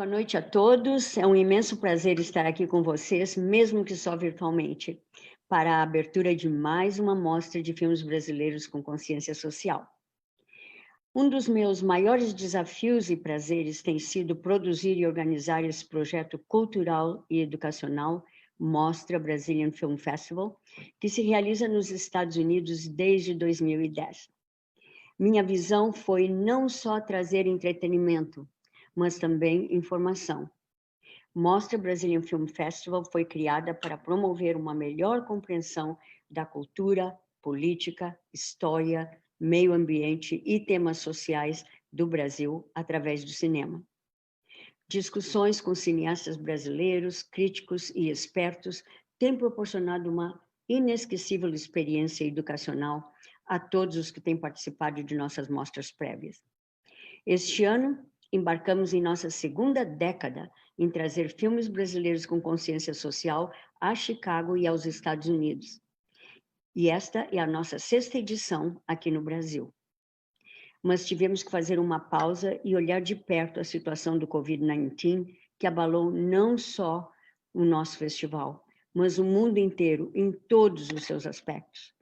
Boa noite a todos, é um imenso prazer estar aqui com vocês, mesmo que só virtualmente, para a abertura de mais uma mostra de filmes brasileiros com consciência social. Um dos meus maiores desafios e prazeres tem sido produzir e organizar esse projeto cultural e educacional, Mostra Brazilian Film Festival, que se realiza nos Estados Unidos desde 2010. Minha visão foi não só trazer entretenimento, mas também informação. Mostra Brazilian Film Festival foi criada para promover uma melhor compreensão da cultura, política, história, meio ambiente e temas sociais do Brasil através do cinema. Discussões com cineastas brasileiros, críticos e expertos têm proporcionado uma inesquecível experiência educacional a todos os que têm participado de nossas mostras prévias. Este ano, embarcamos em nossa segunda década em trazer filmes brasileiros com consciência social a Chicago e aos Estados Unidos. E esta é a nossa 6ª edição aqui no Brasil. Mas tivemos que fazer uma pausa e olhar de perto a situação do Covid-19, que abalou não só o nosso festival, mas o mundo inteiro em todos os seus aspectos,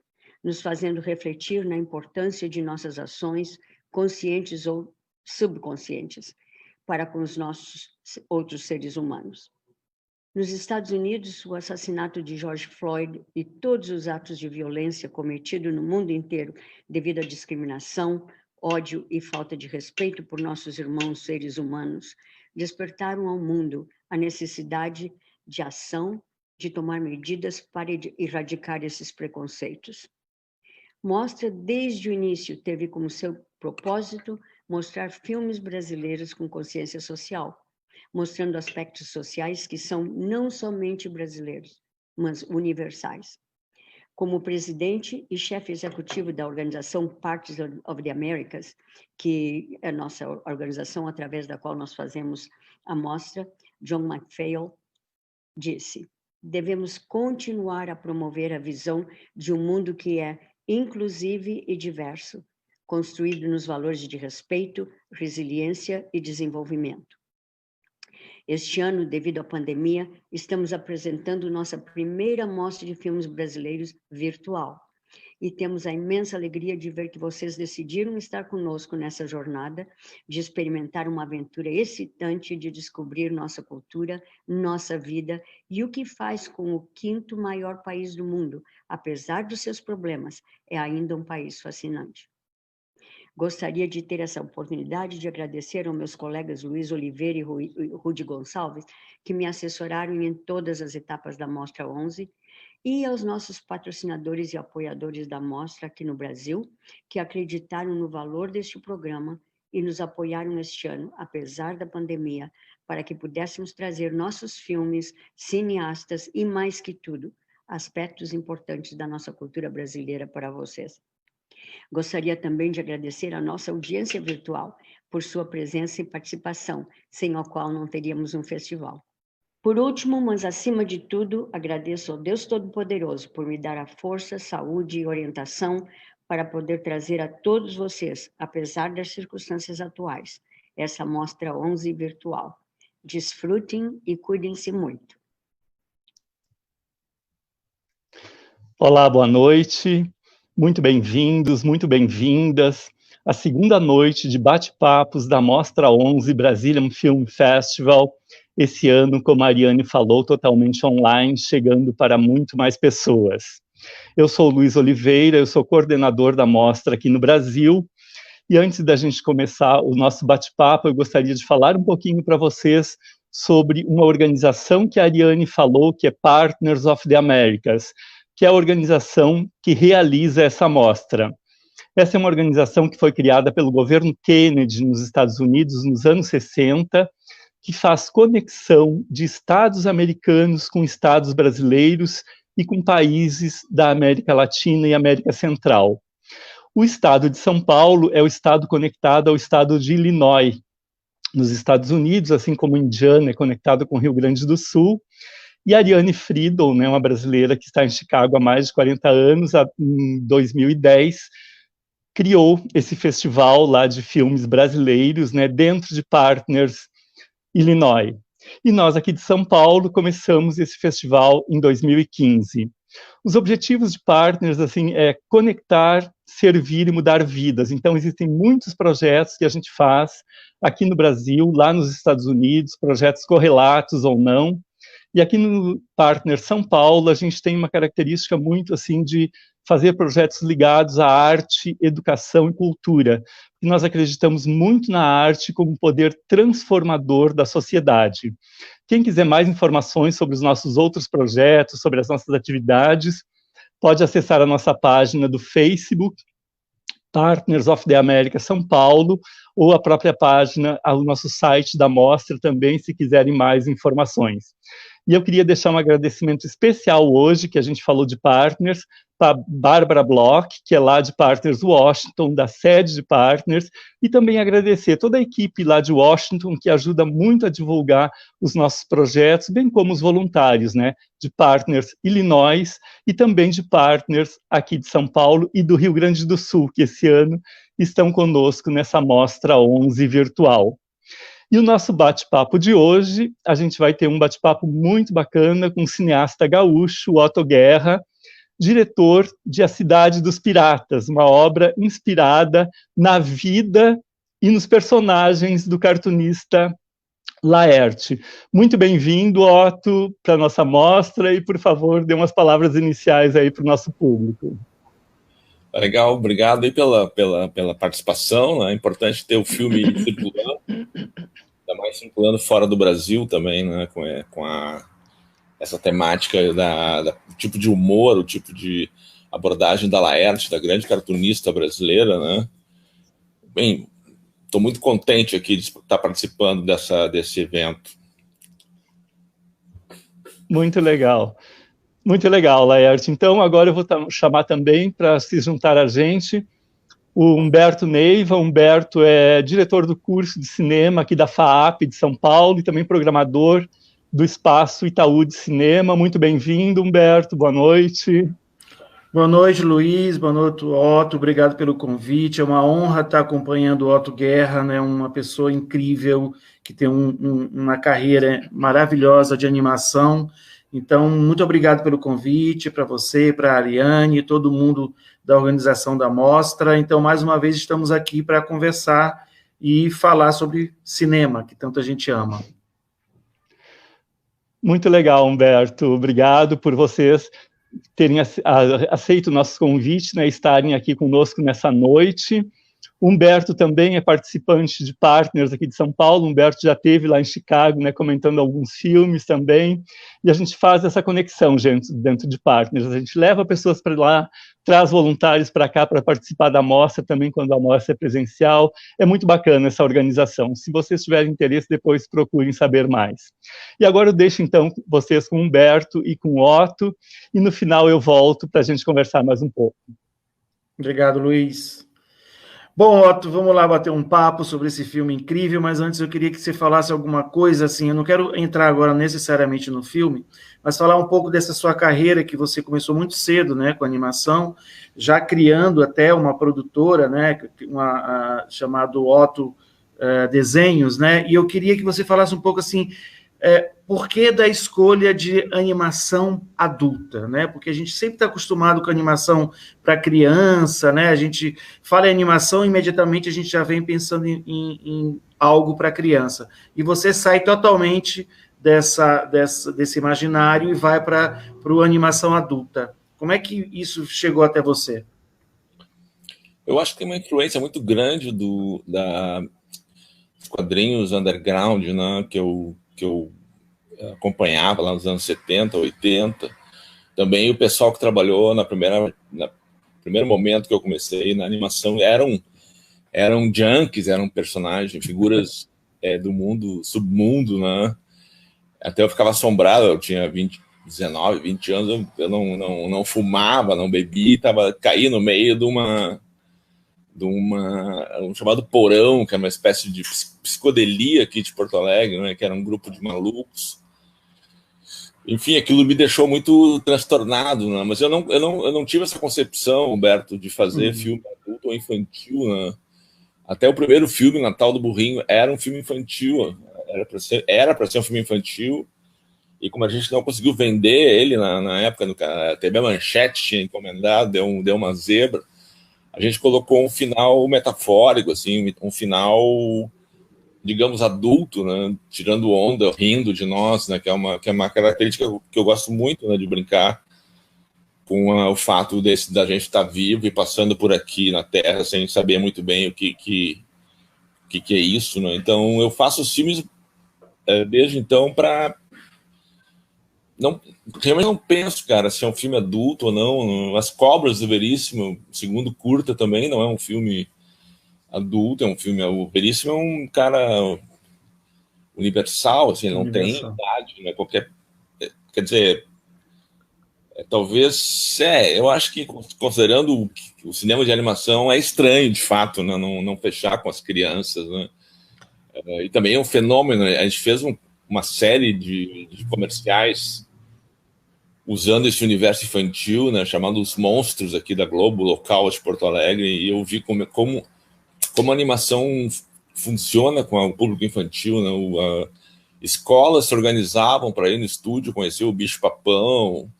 nos fazendo refletir na importância de nossas ações, conscientes ou subconscientes, para com os nossos outros seres humanos. Nos Estados Unidos, o assassinato de George Floyd e todos os atos de violência cometidos no mundo inteiro devido à discriminação, ódio e falta de respeito por nossos irmãos seres humanos despertaram ao mundo a necessidade de ação, de tomar medidas para erradicar esses preconceitos. Mostra, desde o início, teve como seu propósito mostrar filmes brasileiros com consciência social, mostrando aspectos sociais que são não somente brasileiros, mas universais. Como presidente e chefe executivo da organização Parties of the Americas, que é a nossa organização através da qual nós fazemos a mostra, John McPhail disse: devemos continuar a promover a visão de um mundo que é inclusive e diverso, construído nos valores de respeito, resiliência e desenvolvimento. Este ano, devido à pandemia, estamos apresentando nossa primeira mostra de filmes brasileiros virtual. E temos a imensa alegria de ver que vocês decidiram estar conosco nessa jornada, de experimentar uma aventura excitante de descobrir nossa cultura, nossa vida e o que faz com o 5º maior país do mundo, apesar dos seus problemas, é ainda um país fascinante. Gostaria de ter essa oportunidade de agradecer aos meus colegas Luiz Oliveira e Rudy Gonçalves, que me assessoraram em todas as etapas da Mostra 11, e aos nossos patrocinadores e apoiadores da Mostra aqui no Brasil, que acreditaram no valor deste programa e nos apoiaram este ano, apesar da pandemia, para que pudéssemos trazer nossos filmes, cineastas e, mais que tudo, aspectos importantes da nossa cultura brasileira para vocês. Gostaria também de agradecer a nossa audiência virtual por sua presença e participação, sem a qual não teríamos um festival. Por último, mas acima de tudo, agradeço ao Deus Todo-Poderoso por me dar a força, saúde e orientação para poder trazer a todos vocês, apesar das circunstâncias atuais, essa Mostra 11 virtual. Desfrutem e cuidem-se muito. Olá, boa noite. Muito bem-vindos, muito bem-vindas à segunda noite de bate-papos da Mostra 11 Brazilian Film Festival. Esse ano, como a Ariane falou, totalmente online, chegando para muito mais pessoas. Eu sou o Luiz Oliveira, eu sou coordenador da mostra aqui no Brasil. E antes da gente começar o nosso bate-papo, eu gostaria de falar um pouquinho para vocês sobre uma organização que a Ariane falou, que é Partners of the Americas, que é a organização que realiza essa mostra. Essa é uma organização que foi criada pelo governo Kennedy nos Estados Unidos nos anos 60, que faz conexão de estados americanos com estados brasileiros e com países da América Latina e América Central. O estado de São Paulo é o estado conectado ao estado de Illinois, nos Estados Unidos, assim como Indiana é conectado com o Rio Grande do Sul. E a Ariane Friedel, né, uma brasileira que está em Chicago há mais de 40 anos, em 2010, criou esse festival lá de filmes brasileiros, né, dentro de Partners Illinois. E nós aqui de São Paulo começamos esse festival em 2015. Os objetivos de Partners, assim, é conectar, servir e mudar vidas. Então, existem muitos projetos que a gente faz aqui no Brasil, lá nos Estados Unidos, projetos correlatos ou não. E aqui no Partner São Paulo, a gente tem uma característica muito, assim, de fazer projetos ligados à arte, educação e cultura. E nós acreditamos muito na arte como poder transformador da sociedade. Quem quiser mais informações sobre os nossos outros projetos, sobre as nossas atividades, pode acessar a nossa página do Facebook, Partners of the America São Paulo, ou a própria página, o nosso site da mostra também, se quiserem mais informações. E eu queria deixar um agradecimento especial hoje, que a gente falou de Partners, para Bárbara Bloch, que é lá de Partners Washington, da sede de Partners, e também agradecer toda a equipe lá de Washington, que ajuda muito a divulgar os nossos projetos, bem como os voluntários, né, de Partners Illinois, e também de Partners aqui de São Paulo e do Rio Grande do Sul, que esse ano estão conosco nessa Mostra 11 virtual. E o nosso bate-papo de hoje, a gente vai ter um bate-papo muito bacana com o cineasta gaúcho, Otto Guerra, diretor de A Cidade dos Piratas, uma obra inspirada na vida e nos personagens do cartunista Laerte. Muito bem-vindo, Otto, para a nossa mostra, e, por favor, dê umas palavras iniciais aí para o nosso público. Legal, obrigado aí pela participação, né? É importante ter o filme circulando, ainda mais circulando fora do Brasil também, né? Com essa temática do tipo de humor, o tipo de abordagem da Laerte, da grande cartunista brasileira, né? Bem, estou muito contente aqui de estar participando desse evento. Muito legal. Muito legal, Laerte. Então, agora eu vou chamar também para se juntar a gente o Humberto Neiva. Humberto é diretor do curso de cinema aqui da FAAP de São Paulo e também programador do Espaço Itaú de Cinema. Muito bem-vindo, Humberto. Boa noite. Boa noite, Luiz. Boa noite, Otto. Obrigado pelo convite. É uma honra estar acompanhando o Otto Guerra, né? Uma pessoa incrível que tem uma carreira maravilhosa de animação. Então, muito obrigado pelo convite, para você, para a Ariane, todo mundo da organização da mostra. Então, mais uma vez, estamos aqui para conversar e falar sobre cinema, que tanta gente ama. Muito legal, Humberto. Obrigado por vocês terem aceito o nosso convite, né, estarem aqui conosco nessa noite. Humberto também é participante de Partners aqui de São Paulo. Humberto já esteve lá em Chicago, né, comentando alguns filmes também. E a gente faz essa conexão, gente, dentro de Partners. A gente leva pessoas para lá, traz voluntários para cá para participar da mostra também, quando a mostra é presencial. É muito bacana essa organização. Se vocês tiverem interesse, depois procurem saber mais. E agora eu deixo, então, vocês com o Humberto e com o Otto, e no final eu volto para a gente conversar mais um pouco. Obrigado, Luiz. Bom, Otto, vamos lá bater um papo sobre esse filme incrível, mas antes eu queria que você falasse alguma coisa, assim, eu não quero entrar agora necessariamente no filme, mas falar um pouco dessa sua carreira, que você começou muito cedo, né, com animação, já criando até uma produtora, né, chamado Otto desenhos, né? E eu queria que você falasse um pouco assim, por que da escolha de animação adulta, né? Porque a gente sempre está acostumado com animação para criança, né? A gente fala em animação, imediatamente a gente já vem pensando em algo para criança. E você sai totalmente desse imaginário e vai para a animação adulta. Como é que isso chegou até você? Eu acho que tem uma influência muito grande dos quadrinhos underground, né, que eu acompanhava lá nos anos 70, 80. Também o pessoal que trabalhou no primeiro momento que eu comecei na animação eram junkies, eram personagens, figuras do mundo, submundo, né? Até eu ficava assombrado, eu tinha 19, 20 anos, eu não fumava, não bebia, caí no meio de um chamado Porão, que é uma espécie de psicodelia aqui de Porto Alegre, né, que era um grupo de malucos. Enfim, aquilo me deixou muito transtornado, né? Mas eu não tive essa concepção, Humberto, de fazer filme adulto ou infantil, né? Até o primeiro filme, Natal do Burrinho, era um filme infantil, era para ser um filme infantil, e como a gente não conseguiu vender ele na época, a TV Manchete tinha encomendado, deu uma zebra, a gente colocou um final metafórico, assim, um final, digamos, adulto, né, tirando onda, rindo de nós, né, que é uma característica que eu gosto muito, né, de brincar com o fato da gente estar vivo e passando por aqui na Terra sem saber muito bem o que é isso, né? Então eu faço os filmes desde então para realmente não penso, cara, se é um filme adulto ou não. As Cobras do Veríssimo, segundo curta, também não é um filme adulto, é um filme. O Veríssimo é um cara universal, assim, não tem idade, né? Quer dizer, talvez, eu acho que considerando o cinema de animação é estranho, de fato, né? Não fechar com as crianças, né? E também é um fenômeno. A gente fez uma série de comerciais usando esse universo infantil, né, chamado Os Monstros aqui da Globo, local de Porto Alegre, e eu vi como a animação funciona com o público infantil, né? Escolas se organizavam para ir no estúdio, conhecer o Bicho-Papão,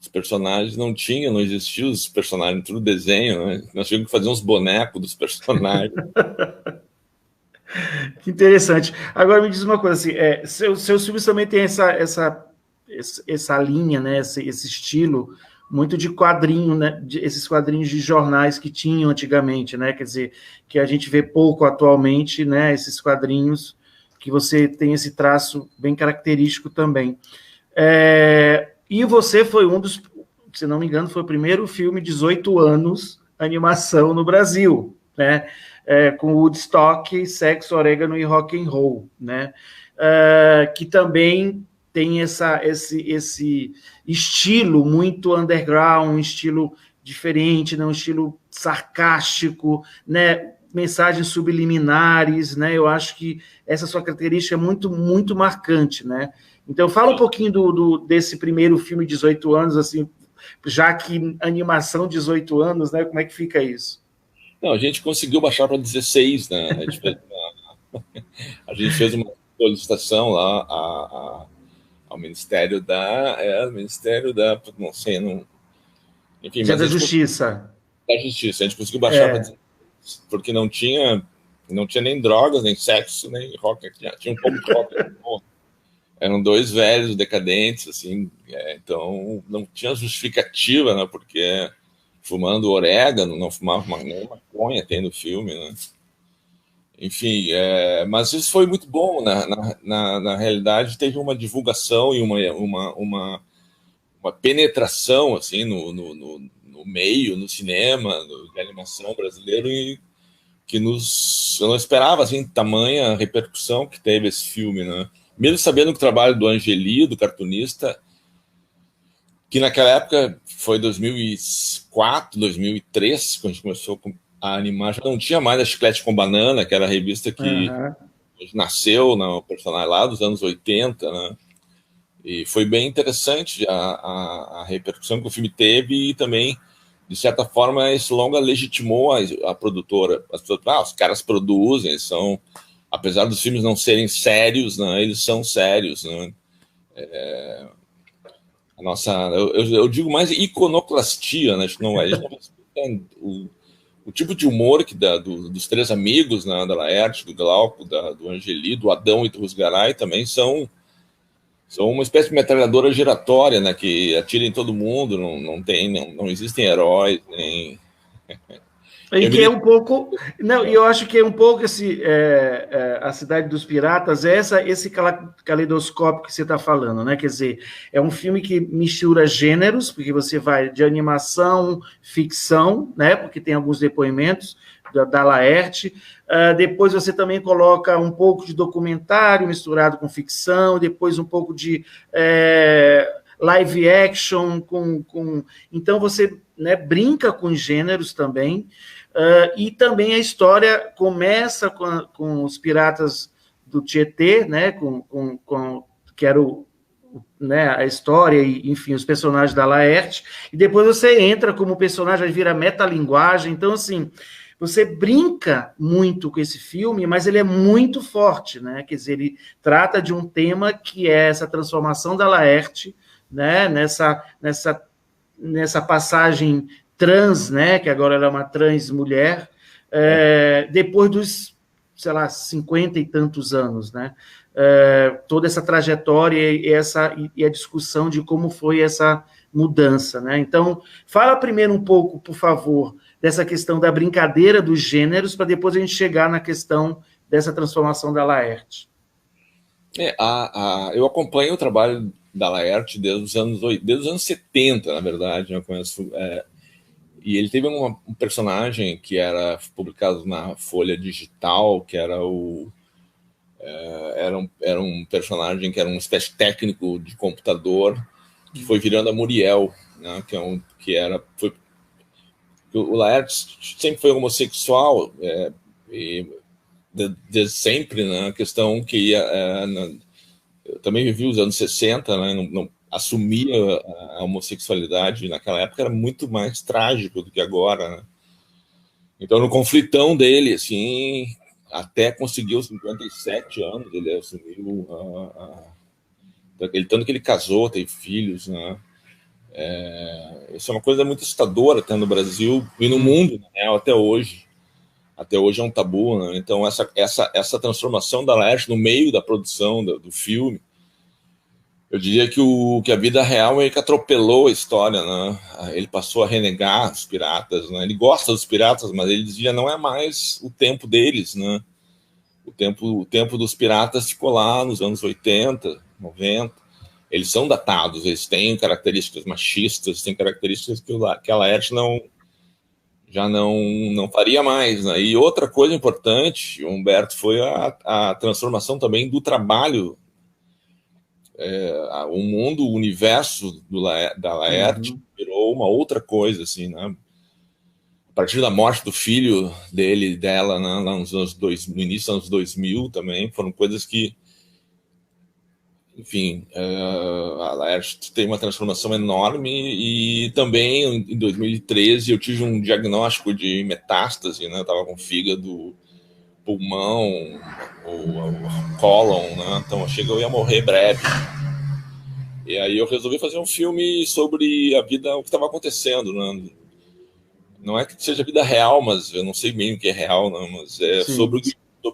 os personagens não existiam os personagens, tudo desenho, né? Nós tínhamos que fazer uns bonecos dos personagens. Que interessante. Agora me diz uma coisa, assim, seus filmes também têm essa linha, né, esse estilo muito de quadrinho, né, esses quadrinhos de jornais que tinham antigamente, né, quer dizer, que a gente vê pouco atualmente, né, esses quadrinhos que você tem esse traço bem característico também. E você foi se não me engano, foi o primeiro filme 18 anos animação no Brasil, né, com Woodstock, Sexo, Orégano e Rock and Roll, né, que também tem esse estilo muito underground, um estilo diferente, né? Um estilo sarcástico, né? Mensagens subliminares, né? Eu acho que essa sua característica é muito, muito marcante, né? Então, fala um pouquinho desse primeiro filme, 18 anos, assim, já que animação 18 anos, né? Como é que fica isso? Não, a gente conseguiu baixar para 16, né? A gente fez uma solicitação lá ao Ministério da... não sei, não... Enfim, mas da Justiça. Da Justiça. A gente conseguiu baixar para 16, porque não tinha nem drogas, nem sexo, nem rock. Tinha um pouco de rock. Eram dois velhos decadentes, assim, então não tinha justificativa, né? Porque fumando orégano, não fumava nem maconha, tem no filme, né? Enfim, mas isso foi muito bom. Na realidade, teve uma divulgação e uma penetração assim, no meio, no cinema, de animação brasileiro, e que eu não esperava assim, tamanha repercussão que teve esse filme, né? Mesmo sabendo que o trabalho do Angeli, do cartunista, que naquela época foi 2004, 2003, quando a gente começou a animar, já não tinha mais a Chiclete com Banana, que era a revista que nasceu no personagem lá dos anos 80, né? E foi bem interessante a repercussão que o filme teve, e também, de certa forma, esse longa legitimou a produtora. As pessoas, os caras produzem, são apesar dos filmes não serem sérios, né, eles são sérios, né? A nossa, eu digo mais iconoclastia, né? A gente não o tipo de humor dos três amigos, né, da Laerte, do Glauco, do Angeli, do Adão e do Rusgaray também são uma espécie de metralhadora giratória, né, que atira em todo mundo, não existem heróis, nem... E que é um pouco... Não, eu acho que é um pouco a Cidade dos Piratas, esse caleidoscópio que você está falando, né? Quer dizer, é um filme que mistura gêneros, porque você vai de animação, ficção, né? Porque tem alguns depoimentos da Laerte. Depois você também coloca um pouco de documentário misturado com ficção, depois um pouco de live action, então você, né, brinca com gêneros também. E também a história começa com os piratas do Tietê, né, que era né, a história e, enfim, os personagens da Laerte, e depois você entra como personagem, vira metalinguagem, então, assim, você brinca muito com esse filme, mas ele é muito forte, né, quer dizer, ele trata de um tema que é essa transformação da Laerte, né, nessa passagem trans, né, que agora ela é uma trans mulher, depois dos, sei lá, 50 e tantos anos, né, toda essa trajetória e a discussão de como foi essa mudança, né. Então, fala primeiro um pouco, por favor, dessa questão da brincadeira dos gêneros, para depois a gente chegar na questão dessa transformação da Laerte. Eu acompanho o trabalho da Laerte desde os anos 70, na verdade, eu conheço... E ele teve um personagem que era publicado na Folha Digital, que era era um personagem que era uma espécie de técnico de computador, que foi virando a Muriel, né, o Laerte sempre foi homossexual, desde sempre, né, a questão que eu também vivi os anos 60, né, não assumia a homossexualidade naquela época era muito mais trágico do que agora, né? Então, no conflitão dele, assim, até conseguiu 57 anos, ele assumiu tanto que ele casou, teve filhos, né? Isso é uma coisa muito assustadora até no Brasil e no mundo, né? Até hoje é um tabu, né? Então, essa transformação da Laerte no meio da produção do filme, eu diria que a vida real é que atropelou a história, né? Ele passou a renegar os piratas, né? Ele gosta dos piratas, mas ele dizia não é mais o tempo deles, né? O tempo dos piratas ficou lá nos anos 80, 90. Eles são datados, eles têm características machistas, têm características que a Laerte já não faria mais, né? E outra coisa importante, Humberto, foi a transformação também do trabalho. O mundo, o universo da Laerte virou uma outra coisa, assim, né? A partir da morte do filho dela, né, lá no início dos anos 2000 também, foram coisas que, enfim, a Laerte tem uma transformação enorme. E também em 2013 eu tive um diagnóstico de metástase, né? Eu estava com fígado, pulmão, o cólon, né? Então achei que eu ia morrer breve. E aí eu resolvi fazer um filme sobre a vida, o que estava acontecendo, né? Não é que seja vida real, mas eu não sei bem o que é real, não, mas sobre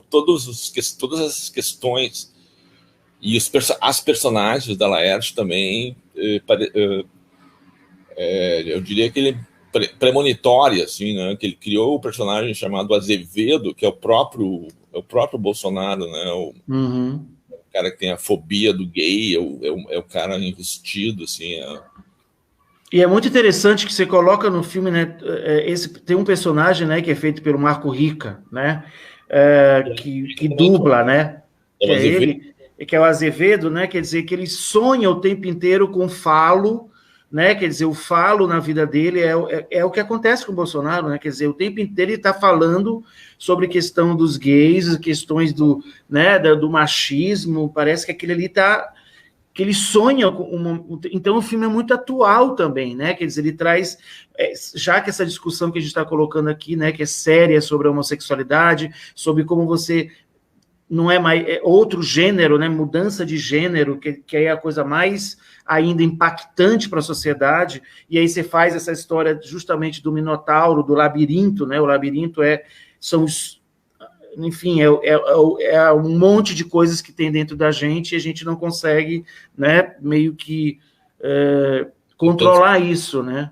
todas as questões. E as personagens da Laerte também, eu diria que ele premonitória, assim, né? Que ele criou o personagem chamado Azevedo, que é o próprio Bolsonaro, né? O cara que tem a fobia do gay, é o cara investido, assim. E é muito interessante que você coloca no filme, né? Tem um personagem, né, que é feito pelo Marco Rica, né? Que dubla, né? Que é ele, que é o Azevedo, né? Quer dizer que ele sonha o tempo inteiro com falo, né? Quer dizer, o falo na vida dele é o que acontece com o Bolsonaro, né? Quer dizer, o tempo inteiro ele está falando sobre a questão dos gays, questões do machismo. Parece que aquele ali está... que ele sonha então o filme é muito atual também, né? Quer dizer, ele traz, já que essa discussão que a gente está colocando aqui, né, que é séria sobre a homossexualidade, sobre como você não é mais outro gênero, né? Mudança de gênero, que é a coisa mais ainda impactante para a sociedade, e aí você faz essa história justamente do Minotauro, do labirinto, né? O labirinto são os, enfim, é um monte de coisas que tem dentro da gente e a gente não consegue, né, meio que controlar isso, né?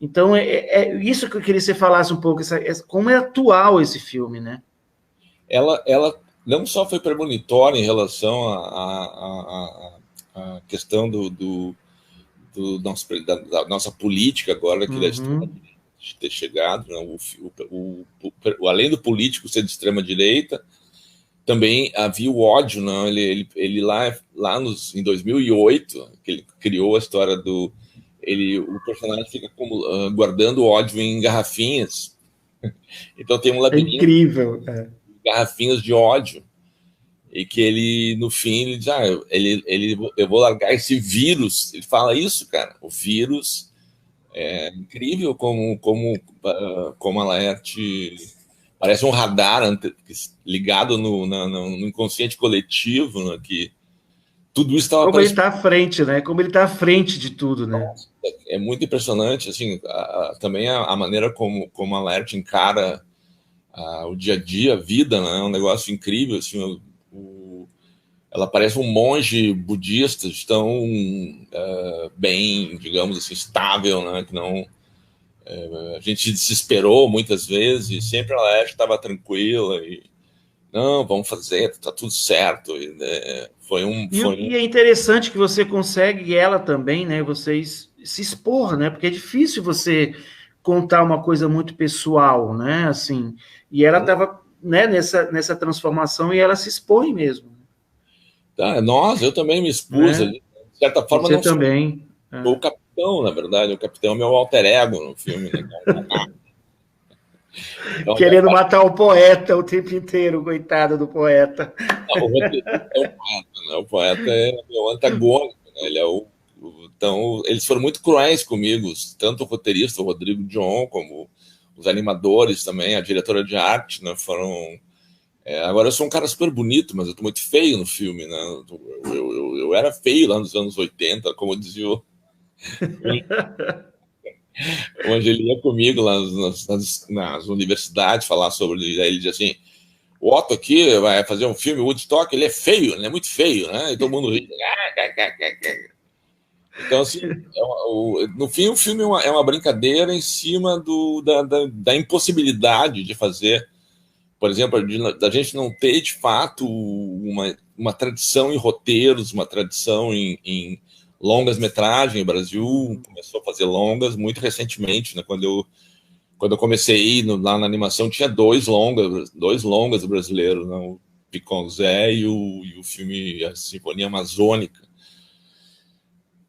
Então, é isso que eu queria que você falasse um pouco, como é atual esse filme, né? Ela não só foi premonitória em relação à questão da nossa política agora, que da extrema-direita de ter chegado, né? Além do político ser de extrema-direita, também havia o ódio, né? Ele lá em 2008, que ele criou a história o personagem fica guardando ódio em garrafinhas. Então tem um labirinto. É incrível. Garrafinhas de ódio. E que ele, no fim, ele diz, eu vou largar esse vírus. Ele fala isso, cara. O vírus é incrível como a Laerte parece um radar ligado no inconsciente coletivo, né, que tudo isso estava... Como ele está à frente, né? Como ele está à frente de tudo, né? É muito impressionante, assim, também a maneira como a Laerte encara o dia a dia, a vida, né? É um negócio incrível, assim, ela parece um monge budista tão bem, digamos assim, estável, né? Que não... a gente se desesperou muitas vezes e sempre ela estava tranquila e não, vamos fazer, tá tudo certo. E é interessante que você consegue, e ela também, né? Vocês se expor, né? Porque é difícil você contar uma coisa muito pessoal, né? Assim, e ela estava, né, nessa transformação e ela se expõe mesmo. Eu também me expus ali. De certa forma, você não também. Sou o capitão, na verdade. O capitão é meu alter ego no filme, né? Então, querendo matar o poeta o tempo inteiro, coitado do poeta. Não, o roteirista é o poeta, né? O poeta é meu antagônico, né? Ele é então, eles foram muito cruéis comigo, tanto o roteirista, o Rodrigo Dion, como os animadores também, a diretora de arte, né? Foram... agora, eu sou um cara super bonito, mas eu tô muito feio no filme, né? Eu era feio lá nos anos 80, como dizia o Angeli ia comigo lá nas universidades falar sobre... Aí ele dizia assim, o Otto aqui vai fazer um filme, Woodstock, ele é feio, ele é muito feio, né? E todo mundo ri. Então, assim, no fim, o filme é uma brincadeira em cima da impossibilidade de fazer, por exemplo, da gente não ter, de fato, uma tradição em roteiros, uma tradição em longas-metragens. O Brasil começou a fazer longas muito recentemente, né? Quando eu comecei lá na animação, tinha dois longas brasileiros, né? O Piconzé e o filme A Sinfonia Amazônica.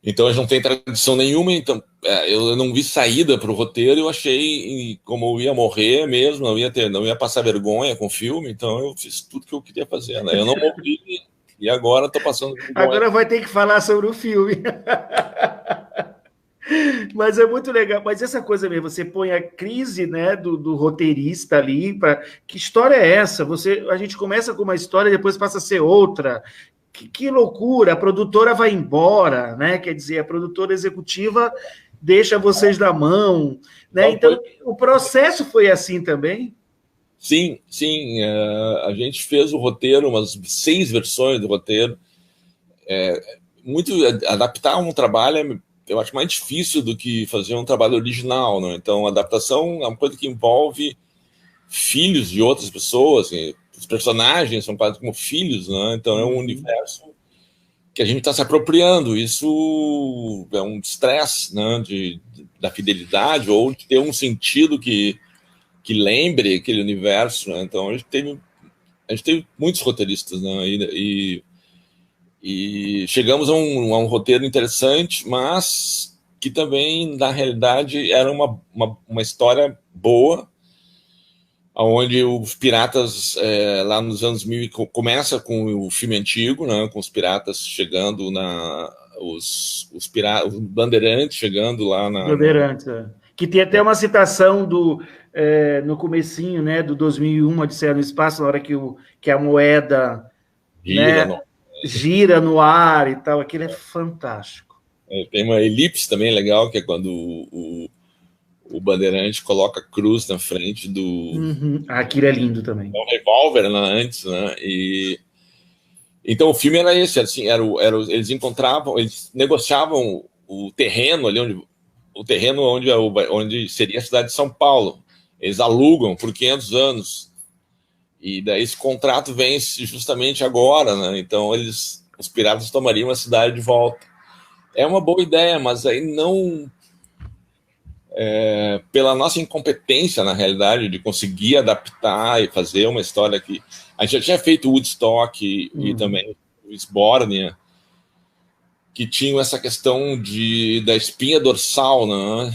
Então, a gente não tem tradição nenhuma, então eu não vi saída para o roteiro, eu achei, como eu ia morrer mesmo, não ia passar vergonha com o filme, então eu fiz tudo que eu queria fazer, né? Eu não morri e agora estou passando vergonha. Agora vai ter que falar sobre o filme. Mas é muito legal, mas essa coisa mesmo, você põe a crise, né, do roteirista ali, que história é essa? A gente começa com uma história e depois passa a ser outra. Que loucura, a produtora vai embora, né? Quer dizer, a produtora executiva deixa vocês na mão, né? Então, o processo foi assim também? Sim. A gente fez o roteiro, umas 6 versões do roteiro. Adaptar um trabalho, eu acho mais difícil do que fazer um trabalho original, né? Então, a adaptação é uma coisa que envolve filhos de outras pessoas, assim, os personagens são quase como filhos, né? Então é um universo que a gente está se apropriando. Isso é um estresse, né? Da fidelidade ou de ter um sentido que lembre aquele universo, né? Então a gente teve muitos roteiristas, né? E chegamos a um roteiro interessante, mas que também, na realidade, era uma história boa, onde os piratas, lá nos anos 1000, começa com o filme antigo, né, com os piratas chegando os bandeirantes chegando lá na... Bandeirantes, que tem até uma citação no comecinho, né, do 2001, Odisseia no Espaço, na hora que a moeda Gira, né? Gira no ar e tal, aquilo é fantástico. Tem uma elipse também legal, que é quando o Bandeirante coloca a cruz na frente do... Aquilo é lindo também. Um revólver, né, antes, né? Então o filme era esse, assim, eles negociavam o terreno ali, onde seria a cidade de São Paulo. Eles alugam por 500 anos. E daí esse contrato vence justamente agora, né? Então os piratas tomariam a cidade de volta. É uma boa ideia, mas aí não... pela nossa incompetência, na realidade, de conseguir adaptar e fazer uma história que... A gente já tinha feito Woodstock e também Esbórnia, que tinham essa questão da espinha dorsal, né?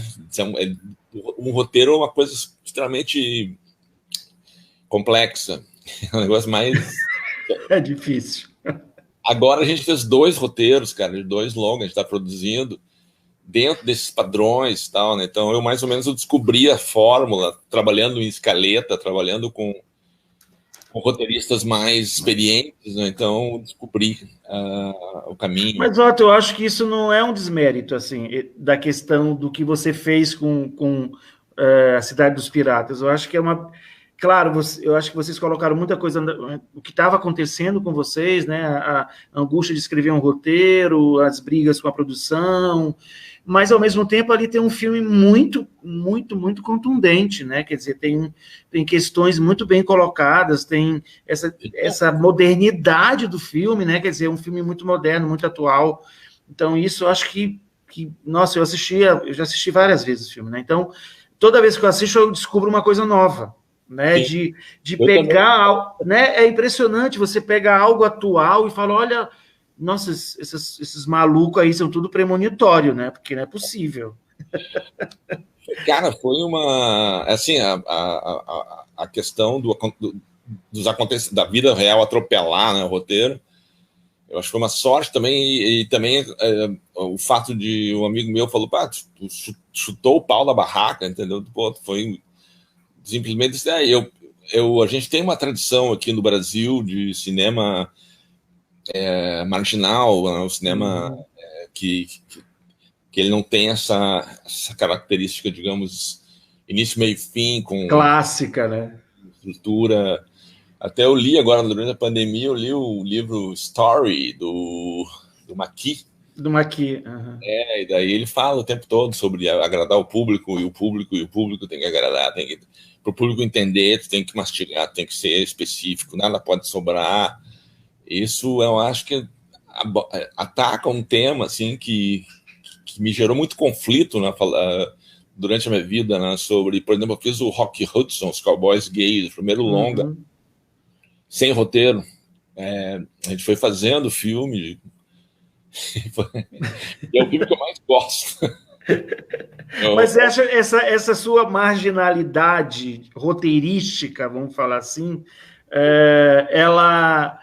Um roteiro é uma coisa extremamente complexa. É um negócio mais... É difícil. Agora a gente fez 2 roteiros, cara, de 2 longas, a gente está produzindo dentro desses padrões e tal, né? Então eu mais ou menos descobri a fórmula, trabalhando em escaleta, trabalhando com roteiristas mais experientes, né? Então descobri o caminho. Mas, Otto, eu acho que isso não é um desmérito, assim, da questão do que você fez com a Cidade dos Piratas. Eu acho que é uma... Claro, eu acho que vocês colocaram muita coisa, o que estava acontecendo com vocês, né? A angústia de escrever um roteiro, as brigas com a produção, mas ao mesmo tempo ali tem um filme muito, muito, muito contundente, né? Quer dizer, tem questões muito bem colocadas, tem essa modernidade do filme, né? Quer dizer, um filme muito moderno, muito atual. Então, isso eu acho que nossa, eu já assisti várias vezes o filme, né? Então, toda vez que eu assisto, eu descubro uma coisa nova. Né, de pegar, né, é impressionante, você pega algo atual e fala, olha, nossa, esses malucos aí são tudo premonitório, né, porque não é possível. Cara, foi uma, assim, a questão dos acontecimentos da vida real atropelar, né, o roteiro, eu acho que foi uma sorte também, e também o fato de um amigo meu falou, pá, tu chutou o pau da barraca, entendeu? Pô, foi... Simplesmente, a gente tem uma tradição aqui no Brasil de cinema marginal, um cinema que ele não tem essa característica, digamos, início, meio e fim, com clássica, né? Estrutura. Até eu li agora, durante a pandemia, eu li o livro Story, do Maqui. Do Maqui. E daí ele fala o tempo todo sobre agradar o público, e o público tem que agradar, para o público entender, tu tem que mastigar, tem que ser específico, nada pode sobrar. Isso eu acho que ataca um tema assim, que me gerou muito conflito, né, durante a minha vida, né, sobre, por exemplo, eu fiz o Rock Hudson, os Cowboys Gays, o primeiro longa, sem roteiro. A gente foi fazendo o filme, e é o filme que eu mais gosto. Mas você acha essa sua marginalidade roteirística, vamos falar assim, ela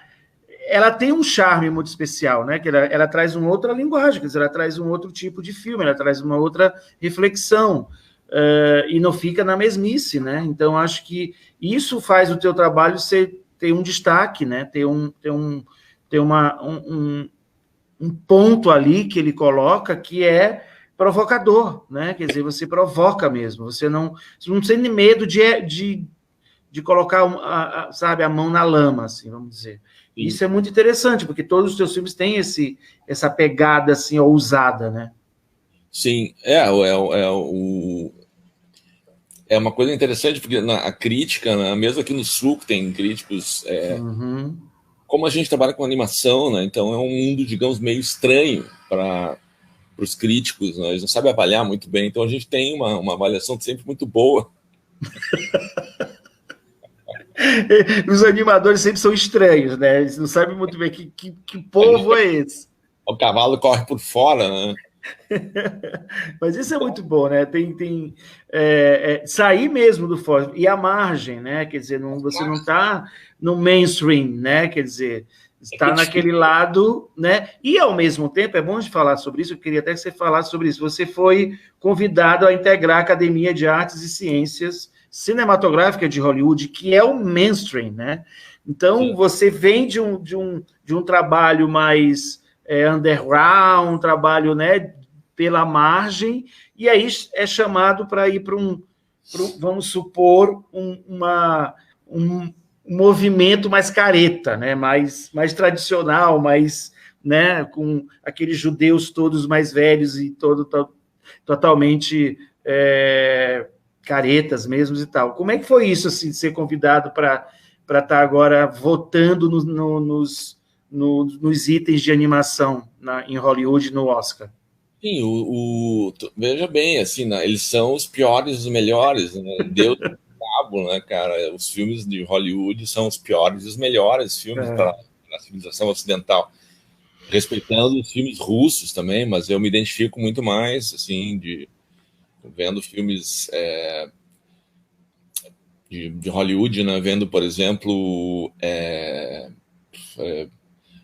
tem um charme muito especial, né? Que ela traz uma outra linguagem, quer dizer, ela traz um outro tipo de filme, ela traz uma outra reflexão, e não fica na mesmice, né? Então, acho que isso faz o teu trabalho ter um destaque, né? Ter um ponto ali que ele coloca que é provocador, né? Quer dizer, você provoca mesmo, você não tem medo de colocar, sabe, a mão na lama, assim, vamos dizer. Sim. Isso é muito interessante, porque todos os teus filmes têm essa pegada, assim, ousada, né? Sim, é uma coisa interessante, porque a crítica, né, mesmo aqui no Sul, que tem críticos... Como a gente trabalha com animação, né, então é um mundo, digamos, meio estranho para os críticos, né, eles não sabem avaliar muito bem, então a gente tem uma avaliação sempre muito boa. Os animadores sempre são estranhos, né? Eles não sabem muito bem que povo é esse. O cavalo corre por fora, né? Mas isso é muito bom, né? Tem sair mesmo do fora e a margem, né? Quer dizer, você não está no mainstream, né? Quer dizer, está naquele lado, né? E ao mesmo tempo, é bom de falar sobre isso, eu queria até que você falasse sobre isso. Você foi convidado a integrar a Academia de Artes e Ciências Cinematográficas de Hollywood, que é o mainstream, né? Então, Sim. você vem de um trabalho mais underground, um trabalho, né, pela margem, e aí é chamado para ir para vamos supor, um movimento mais careta, né, mais tradicional, mais, né, com aqueles judeus todos mais velhos e totalmente caretas mesmo e tal. Como é que foi isso, assim, de ser convidado para estar agora votando nos itens de animação em Hollywood no Oscar? Sim, veja bem, assim, né, eles são os piores dos melhores, né? Deus do diabo, né, cara? Os filmes de Hollywood são os piores e os melhores filmes para a civilização ocidental. Respeitando os filmes russos também, mas eu me identifico muito mais, assim, vendo filmes de Hollywood, né? Vendo, por exemplo,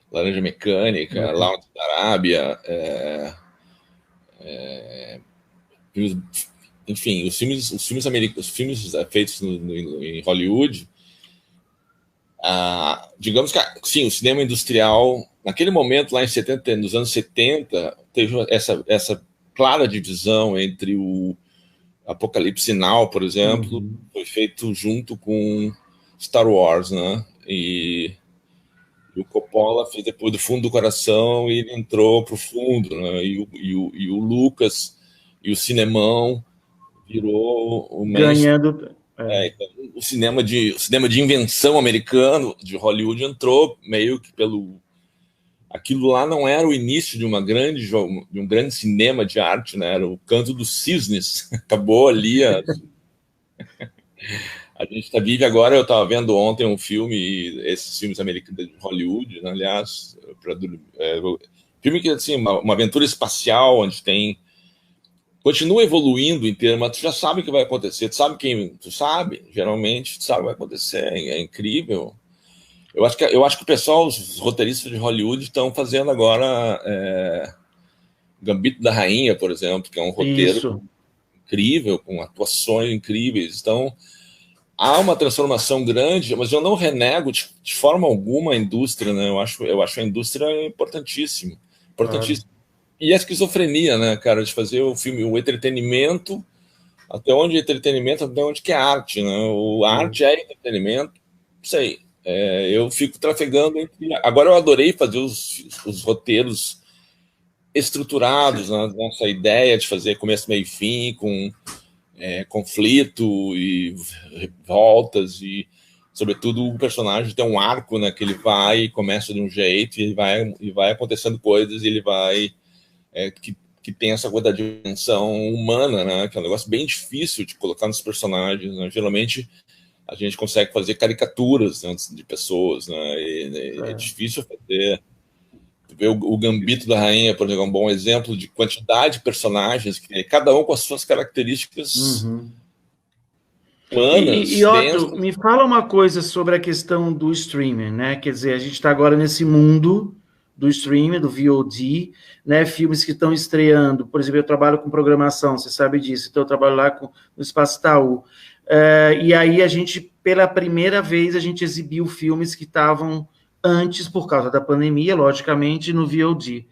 Laranja Mecânica, Lawrence da Arábia, enfim, os filmes americanos, os filmes feitos em Hollywood, digamos que, sim, o cinema industrial, naquele momento, lá nos anos 70, teve essa clara divisão entre o Apocalipse Now, por exemplo, foi feito junto com Star Wars, né? E o Coppola fez depois do fundo do coração e ele entrou para o fundo, né? E o Lucas e o cinemão virou o ganhando. então, o cinema de invenção americano de Hollywood entrou meio que aquilo lá não era o início de um grande cinema de arte, né? Era o Canto dos Cisnes. Acabou ali. A gente vive agora. Eu estava vendo ontem um filme, esses filmes americanos de Hollywood, né? Aliás, filme que assim, uma aventura espacial onde continua evoluindo em termos, mas tu já sabe o que vai acontecer, tu sabe, geralmente tu sabe o que vai acontecer, é incrível. Eu acho que o pessoal, os roteiristas de Hollywood estão fazendo agora Gambito da Rainha, por exemplo, que é um roteiro incrível, com atuações incríveis. Então, há uma transformação grande, mas eu não renego de forma alguma a indústria, né? Eu acho a indústria importantíssima. E a esquizofrenia, né, cara, de fazer o filme, o entretenimento, até onde é entretenimento, até onde que é arte, né? Arte é entretenimento, não sei. Eu fico trafegando entre... Agora eu adorei fazer os roteiros estruturados, né? Nessa ideia de fazer começo, meio e fim, com conflito e voltas e, sobretudo, o personagem tem um arco, né, que ele vai e começa de um jeito e vai acontecendo coisas e ele vai... que tem essa coisa da dimensão humana, né? Que é um negócio bem difícil de colocar nos personagens, né? Geralmente a gente consegue fazer caricaturas, né, de pessoas, né? É difícil fazer. Ver o Gambito da Rainha, por exemplo, é um bom exemplo de quantidade de personagens, que cada um com as suas características humanas. E Otto, me fala uma coisa sobre a questão do streaming, né? Quer dizer, a gente está agora nesse mundo do streaming, do VOD, né? Filmes que estão estreando. Por exemplo, eu trabalho com programação, você sabe disso, então eu trabalho lá no Espaço Itaú. E aí a gente, pela primeira vez, a gente exibiu filmes que estavam antes, por causa da pandemia, logicamente, no VOD.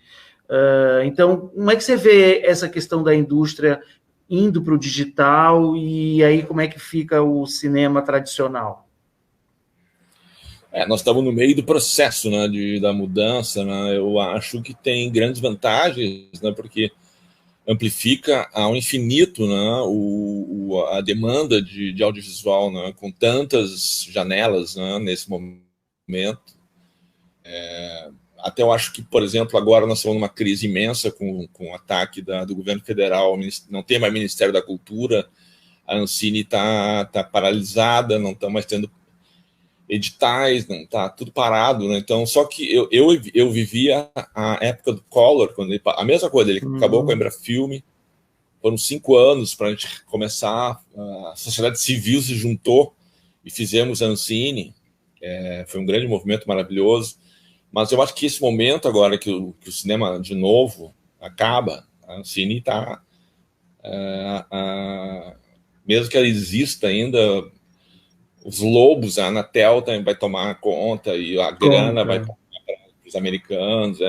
Então, como é que você vê essa questão da indústria indo para o digital, e aí como é que fica o cinema tradicional? Nós estamos no meio do processo, né, da mudança, né? Eu acho que tem grandes vantagens, né, porque amplifica ao infinito, né, a demanda de audiovisual, né, com tantas janelas, né, nesse momento. Até eu acho que, por exemplo, agora nós estamos numa crise imensa com o ataque do governo federal, não tem mais Ministério da Cultura, a Ancine está paralisada, não está mais tendo editais, não está tudo parado, né? Então, só que eu vivia a época do Collor, quando a mesma coisa, ele acabou com a Embrafilme, foram 5 anos para a gente começar, a sociedade civil se juntou e fizemos a Ancine, foi um grande movimento maravilhoso. Mas eu acho que esse momento agora que o cinema, de novo, acaba, a Ancine está... mesmo que ela exista ainda, os lobos, a Anatel também vai tomar conta e a grana vai para os americanos.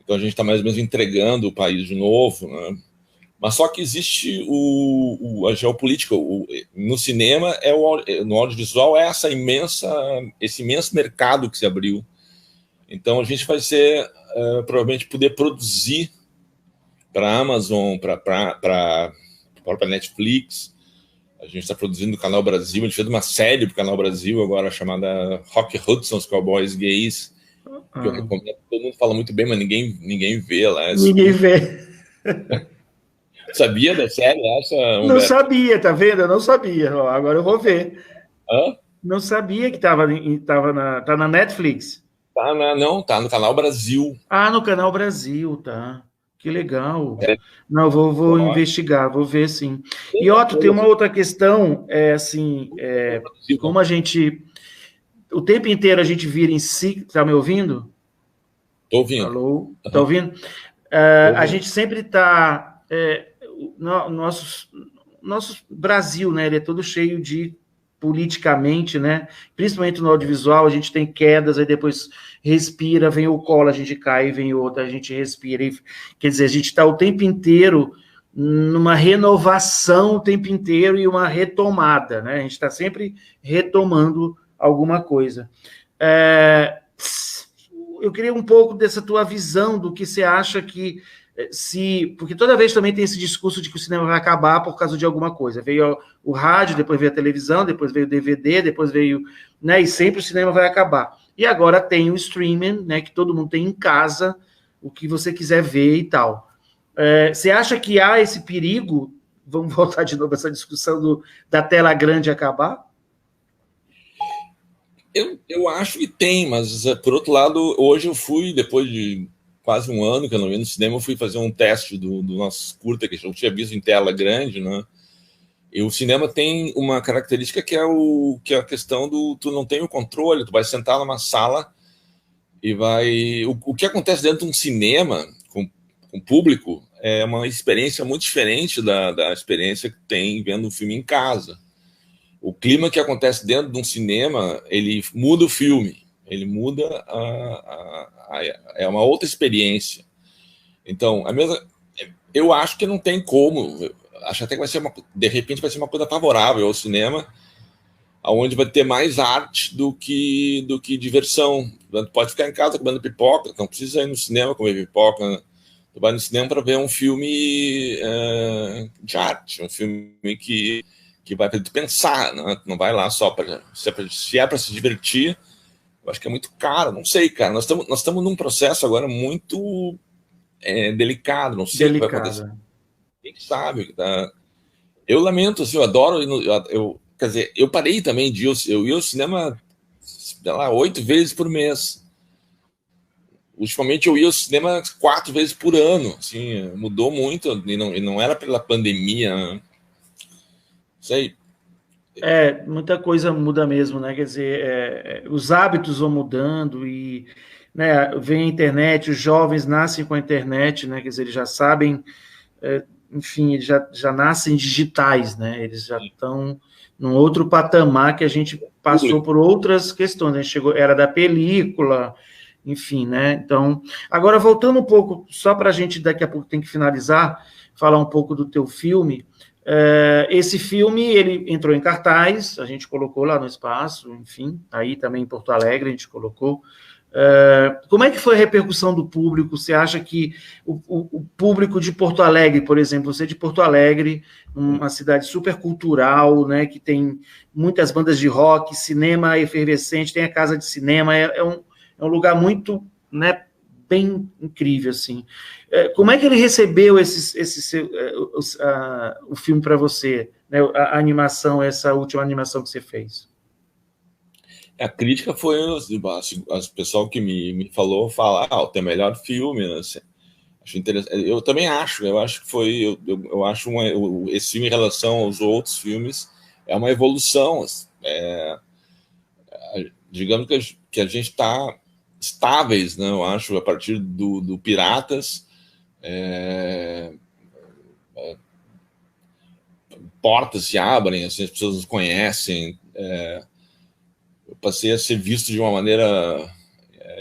Então a gente está mais ou menos entregando o país de novo, né? Mas só que existe a geopolítica. No cinema, no audiovisual, é esse imenso mercado que se abriu. Então a gente vai provavelmente poder produzir para a Amazon, para a própria Netflix. A gente está produzindo o Canal Brasil. A gente fez uma série para o Canal Brasil agora chamada Rock Hudson, os Cowboys Gays, que eu recomendo. Todo mundo fala muito bem, mas ninguém vê lá. Ninguém vê. Sabia da série essa, Humberto? Não sabia, tá vendo? Eu não sabia. Ó, agora eu vou ver. Hã? Não sabia que tá na Netflix. Não, tá no Canal Brasil. Ah, no Canal Brasil, tá. Que legal. Não, vou investigar, vou ver sim. E, Otto, tem uma outra questão, como a gente... O tempo inteiro a gente vira em si... Tá me ouvindo? Tô ouvindo. Alô? Tá ouvindo? A gente sempre tá... Nosso Brasil, né? Ele é todo cheio de politicamente, né? Principalmente no audiovisual, a gente tem quedas, aí depois respira, vem o colo, a gente cai, vem outra, a gente respira. Quer dizer, a gente está o tempo inteiro numa renovação o tempo inteiro e uma retomada, né? A gente está sempre retomando alguma coisa. Eu queria um pouco dessa tua visão do que você acha que porque toda vez também tem esse discurso de que o cinema vai acabar por causa de alguma coisa. Veio o rádio, depois veio a televisão, depois veio o DVD, depois veio... Né, e sempre o cinema vai acabar. E agora tem o streaming, né, que todo mundo tem em casa, o que você quiser ver e tal. Você acha que há esse perigo? Vamos voltar de novo a essa discussão da tela grande acabar? Eu acho que tem, mas, por outro lado, hoje eu fui, depois de quase um ano que eu não ia no cinema, eu fui fazer um teste do nosso curta, que eu tinha visto em tela grande, né? E o cinema tem uma característica que é a questão tu não tem o controle, tu vai sentar numa sala e vai... O que acontece dentro de um cinema com público é uma experiência muito diferente da experiência que tem vendo um filme em casa. O clima que acontece dentro de um cinema, ele muda o filme, ele muda é uma outra experiência. Então, eu acho que não tem como, acho até que vai ser de repente vai ser uma coisa favorável ao cinema, onde vai ter mais arte do que diversão. Tu pode ficar em casa comendo pipoca, não precisa ir no cinema comer pipoca, né? Tu vai no cinema para ver um filme de arte, um filme que vai para tu pensar, né? Não vai lá só para... Se é para se divertir, eu acho que é muito caro, não sei, cara. Nós estamos num processo agora muito delicado, não sei o que vai acontecer. Quem sabe? Tá? Eu lamento, assim, eu adoro... Quer dizer, eu parei também de eu ia ao cinema, sei lá, 8 vezes por mês. Ultimamente eu ia ao cinema 4 vezes por ano, assim, mudou muito, e não era pela pandemia, né? Sei. Muita coisa muda mesmo, né? Quer dizer, os hábitos vão mudando e, né, vem a internet, os jovens nascem com a internet, né? Quer dizer, eles já sabem, enfim, eles já nascem digitais, né? Eles já estão num outro patamar que a gente passou por outras questões. A gente chegou, era da película, enfim, né? Então, agora voltando um pouco, só para a gente daqui a pouco tem que finalizar, falar um pouco do teu filme. Esse filme, ele entrou em cartaz, a gente colocou lá no Espaço, enfim, aí também em Porto Alegre a gente colocou. Como é que foi a repercussão do público? Você acha que o público de Porto Alegre, por exemplo, você é de Porto Alegre, uma cidade super cultural, né, que tem muitas bandas de rock, cinema efervescente, tem a casa de cinema, é um lugar muito, né, bem incrível, assim. Como é que ele recebeu o filme para você, né, a animação, essa última animação que você fez? A crítica foi o pessoal que me falou, o teu melhor filme, assim, acho interessante. Eu também acho, eu acho que foi, eu acho esse filme em relação aos outros filmes é uma evolução, digamos que a gente está estáveis, né? Eu acho, a partir do Piratas, portas se abrem, assim, as pessoas nos conhecem, passei a ser visto de uma maneira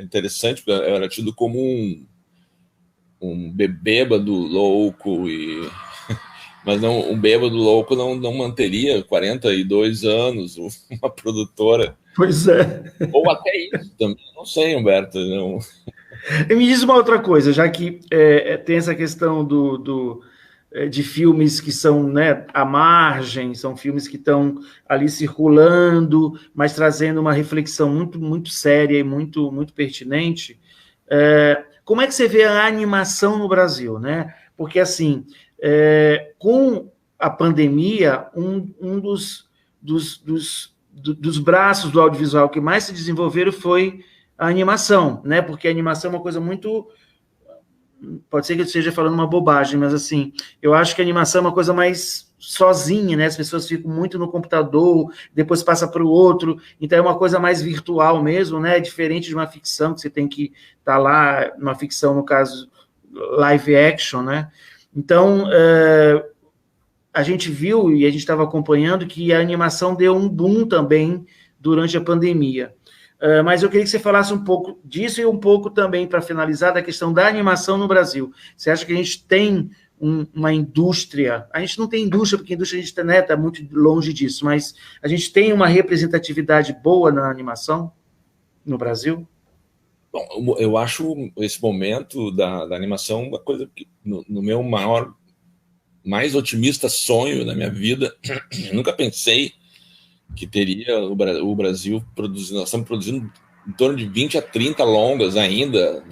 interessante, porque eu era tido como um bêbado louco, mas não, um bêbado louco não manteria 42 anos uma produtora. Pois é. Ou até isso também, não sei, Humberto. Não. E me diz uma outra coisa, já que tem essa questão de filmes que são, né, à margem, são filmes que estão ali circulando, mas trazendo uma reflexão muito, muito séria e muito, muito pertinente. Como é que você vê a animação no Brasil, né? Porque, assim, com a pandemia, um dos braços do audiovisual que mais se desenvolveram foi a animação, né? Porque a animação é uma coisa muito... Pode ser que eu esteja falando uma bobagem, mas assim, eu acho que a animação é uma coisa mais sozinha, né? As pessoas ficam muito no computador, depois passa para o outro, então é uma coisa mais virtual mesmo, né? Diferente de uma ficção, que você tem que estar lá, uma ficção, no caso, live action, né? Então, a gente viu e a gente estava acompanhando que a animação deu um boom também durante a pandemia. Mas eu queria que você falasse um pouco disso e um pouco também, para finalizar, da questão da animação no Brasil. Você acha que a gente tem uma indústria? A gente não tem indústria, porque a indústria a gente está muito longe disso, mas a gente tem uma representatividade boa na animação no Brasil? Bom, eu acho esse momento da animação uma coisa que, no meu mais otimista sonho da minha vida, eu nunca pensei que teria o Brasil produzindo. Nós estamos produzindo em torno de 20 a 30 longas ainda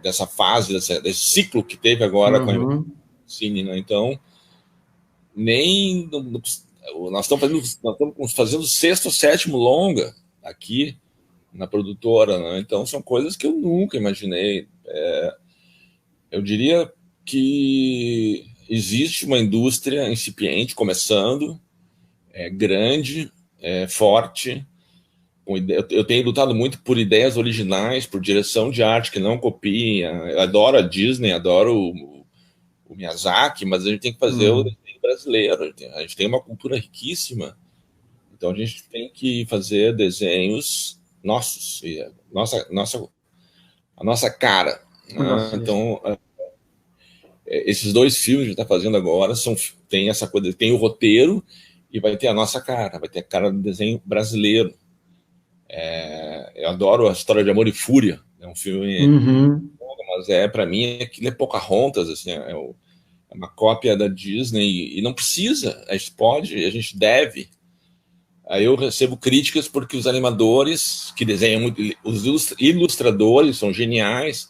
dessa fase, desse ciclo que teve agora com a Cine, né? Então, nós estamos fazendo o sexto ou sétimo longa aqui na produtora, né? Então são coisas que eu nunca imaginei. Eu diria que existe uma indústria incipiente, começando, grande, forte. Eu tenho lutado muito por ideias originais, por direção de arte que não copiem. Eu adoro a Disney, adoro o Miyazaki, mas a gente tem que fazer o desenho brasileiro. A gente tem uma cultura riquíssima, então a gente tem que fazer desenhos nossos, a nossa cara. Nossa, então, esses dois filmes que a gente está fazendo agora tem essa coisa, tem o roteiro e vai ter a nossa cara, vai ter a cara do desenho brasileiro. Eu adoro a História de Amor e Fúria, é um filme, mas para mim aquilo é Pocahontas, assim, é uma cópia da Disney, e não precisa, a gente pode, a gente deve. Aí eu recebo críticas porque os animadores que desenham muito, os ilustradores são geniais,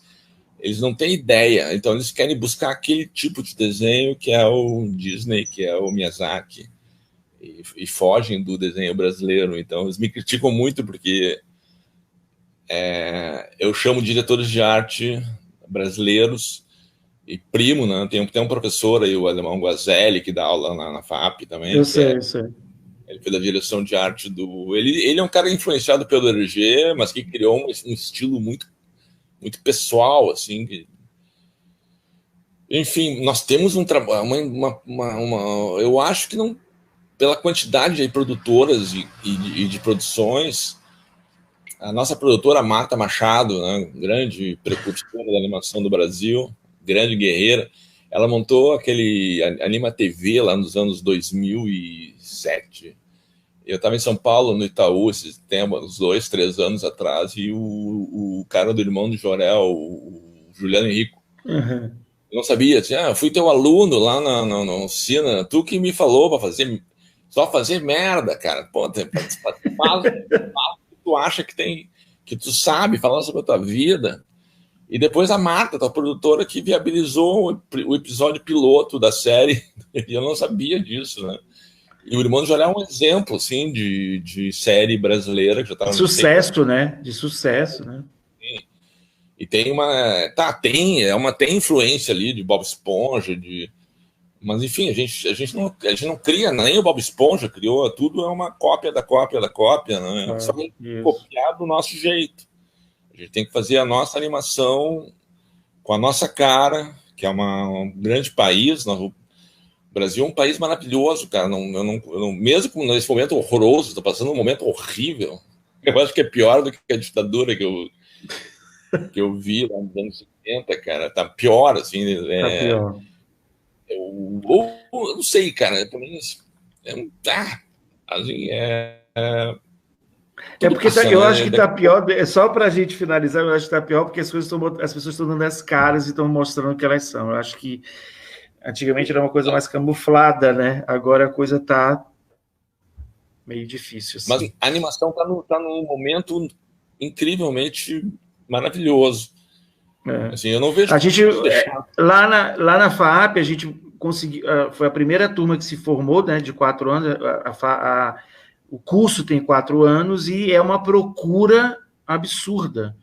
eles não têm ideia, então eles querem buscar aquele tipo de desenho que é o Disney, que é o Miyazaki, e fogem do desenho brasileiro. Então eles me criticam muito porque eu chamo diretores de arte brasileiros e primo, né? Tem um professor aí, o alemão Guazelli, que dá aula na FAP também. Eu sei. Ele fez a direção de arte do... Ele é um cara influenciado pelo Hergé, mas que criou um estilo muito, muito pessoal, assim. Enfim, nós temos um trabalho... eu acho que não... Pela quantidade de produtoras e de produções, a nossa produtora Marta Machado, né, grande precursora da animação do Brasil, grande guerreira, ela montou aquele Anima TV lá nos anos 2007. Eu estava em São Paulo, no Itaú, esses tempos, uns 2, 3 anos atrás, e o cara do Irmão do Jorel, o Juliano Henrico, eu não sabia, assim, fui teu aluno lá na oficina, tu que me falou para só fazer merda, cara. Pô, fala o que tu acha que tu sabe, falar sobre a tua vida. E depois a Marta, tua produtora, que viabilizou o episódio piloto da série, e eu não sabia disso, né? E o Irmão já é um exemplo, assim, de série brasileira que já estava... Sucesso, né? De sucesso, né? E tem tem influência ali de Bob Esponja, mas, enfim, a gente não cria, nem o Bob Esponja criou, tudo é uma cópia da cópia da cópia, né? Só copiar do nosso jeito. A gente tem que fazer a nossa animação com a nossa cara, que é um grande país. O Brasil é um país maravilhoso, cara. Mesmo nesse momento horroroso, está passando um momento horrível. Eu acho que é pior do que a ditadura que eu vi lá nos anos 70, cara. Tá pior, assim. Tá pior. Eu não sei, cara. Pra mim, assim, porque eu acho que está pior, só para a gente finalizar, eu acho que está pior porque as pessoas estão dando as caras e estão mostrando o que elas são. Eu acho que antigamente era uma coisa mais camuflada, né? Agora a coisa está meio difícil. Assim. Mas a animação está num momento incrivelmente maravilhoso. Assim, eu não vejo... A gente, lá na FAAP, a gente conseguiu... Foi a primeira turma que se formou, né, de 4 anos. O curso tem 4 anos e é uma procura absurda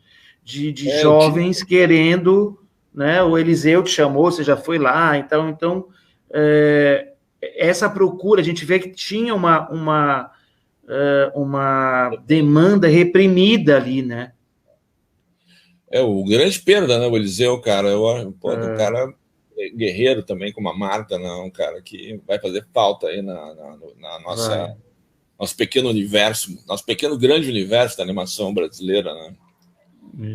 de jovens querendo, né? O Eliseu te chamou, você já foi lá, então essa procura, a gente vê que tinha uma demanda reprimida ali, né? O grande perda, né, o Eliseu, cara, um cara guerreiro também, como a Marta, né, um cara que vai fazer falta aí na nossa... Nosso pequeno universo, nosso pequeno grande universo da animação brasileira, né?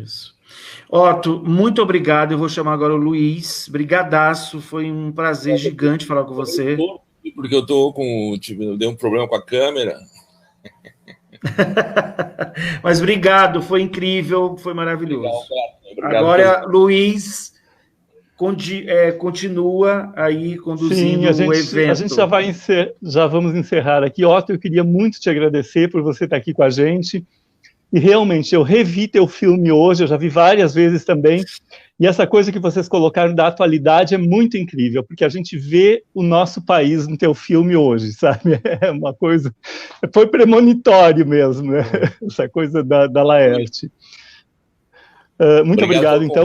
Isso. Otto, muito obrigado. Eu vou chamar agora o Luiz. Brigadaço, foi um prazer gigante falar com você. Porque eu dei um problema com a câmera. Mas obrigado, foi incrível, foi maravilhoso. Obrigado, agora, Luiz continua aí conduzindo o evento. A gente já vamos encerrar aqui. Otto, eu queria muito te agradecer por você estar aqui com a gente. E realmente, eu revi teu filme hoje, eu já vi várias vezes também. E essa coisa que vocês colocaram da atualidade é muito incrível, porque a gente vê o nosso país no teu filme hoje, sabe? É uma coisa... Foi premonitório mesmo, né? Essa coisa da Laerte. Muito obrigado então,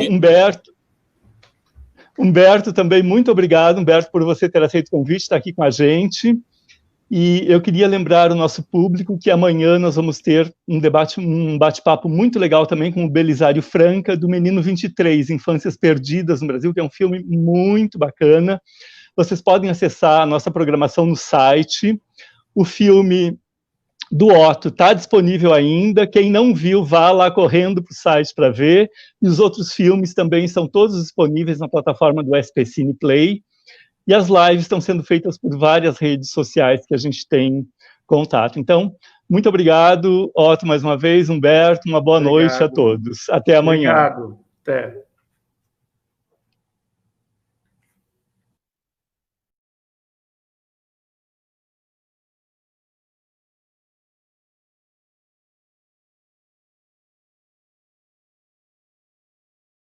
Humberto, também muito obrigado, Humberto, por você ter aceito o convite, estar aqui com a gente. E eu queria lembrar o nosso público que amanhã nós vamos ter um bate-papo muito legal também com o Belisário Franca, do Menino 23, Infâncias Perdidas no Brasil, que é um filme muito bacana. Vocês podem acessar a nossa programação no site. O filme do Otto está disponível ainda, quem não viu, vá lá correndo para o site para ver, e os outros filmes também são todos disponíveis na plataforma do SP Cine Play, e as lives estão sendo feitas por várias redes sociais que a gente tem contato. Então, muito obrigado, Otto, mais uma vez, Humberto, uma boa noite a todos. Até amanhã. Obrigado. Até.